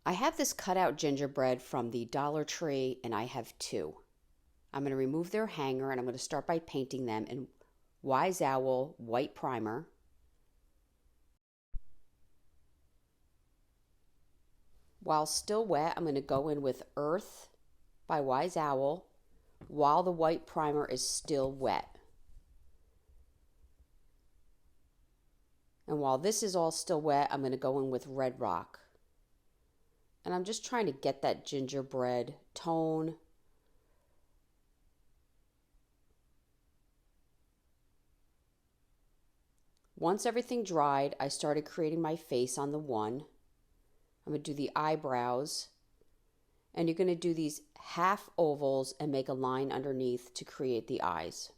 I have this cutout gingerbread from the Dollar Tree, and I have two. I'm going to remove their hanger, and I'm going to start by painting them in Wise Owl white primer. While still wet, I'm going to go in with Earth by Wise Owl while the white primer is still wet. And while this is all still wet, I'm going to go in with Red Rock. And I'm just trying to get that gingerbread tone. Once everything dried, I started creating my face on the one. I'm going to do the eyebrows. And you're going to do these half ovals and make a line underneath to create the eyes.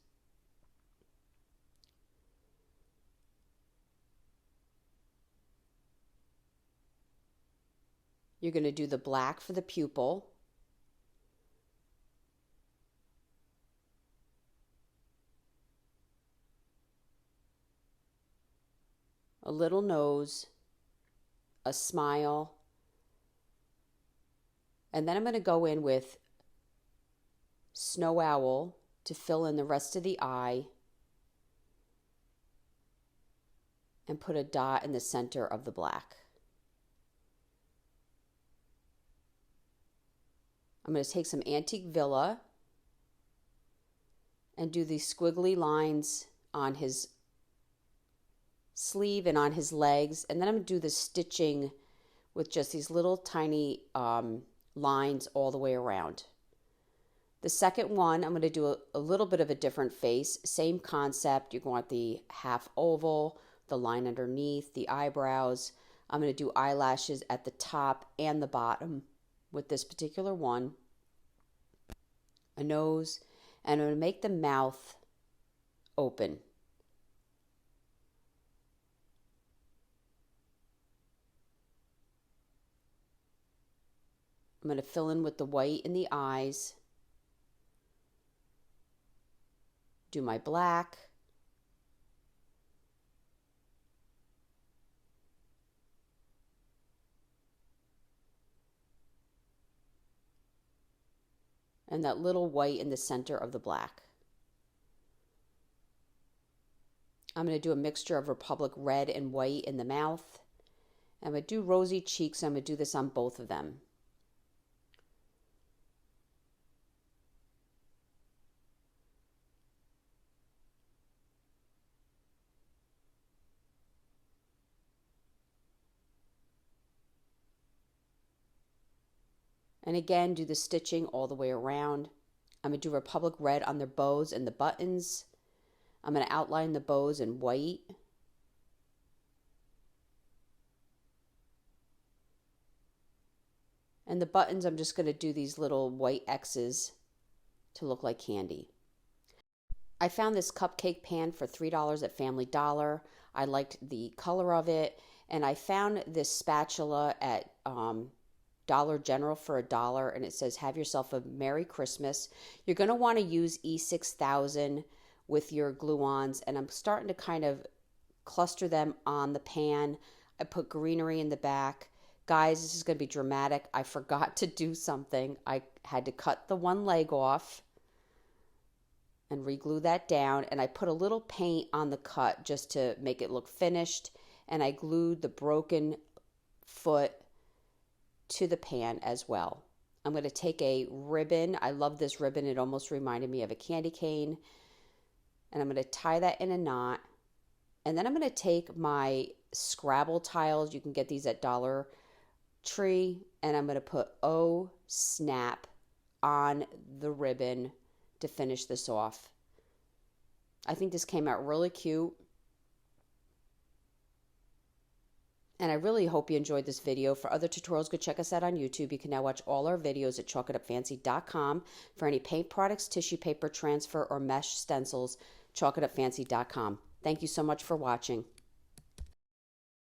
You're going to do the black for the pupil. A little nose, a smile, and then I'm going to go in with Snow Owl to fill in the rest of the eye and put a dot in the center of the black. I'm going to take some Antique Villa and do these squiggly lines on his sleeve and on his legs, and then I'm going to do the stitching with just these little tiny lines all the way around. The second one, I'm going to do a little bit of a different face. Same concept. You're going to want the half oval, the line underneath, the eyebrows. I'm going to do eyelashes at the top and the bottom with this particular one. A nose, and I'm going to make the mouth open. I'm going to fill in with the white in the eyes, do my black, and that little white in the center of the black. I'm going to do a mixture of Republic red and white in the mouth. I'm going to do rosy cheeks. I'm going to do this on both of them. And again, do the stitching all the way around. I'm going to do Republic red on the bows and the buttons. I'm going to outline the bows in white. And the buttons, I'm just going to do these little white X's to look like candy. I found this cupcake pan for $3 at Family Dollar. I liked the color of it. And I found this spatula at Dollar General for $1, and it says, have yourself a Merry Christmas. You're going to want to use E6000 with your glue-ons, and I'm starting to kind of cluster them on the pan. I put greenery in the back. Guys, this is going to be dramatic. I forgot to do something. I had to cut the one leg off and re-glue that down, and I put a little paint on the cut just to make it look finished, and I glued the broken foot to the pan as well. I'm going to take a ribbon. I love this ribbon. It almost reminded me of a candy cane. And I'm going to tie that in a knot. And then I'm going to take my Scrabble tiles. You can get these at Dollar Tree. And I'm going to put Oh Snap on the ribbon to finish this off. I think this came out really cute. And I really hope you enjoyed this video. For other tutorials, go check us out on YouTube. You can now watch all our videos at chalkitupfancy.com. For any paint products, tissue paper transfer, or mesh stencils, chalkitupfancy.com. Thank you so much for watching.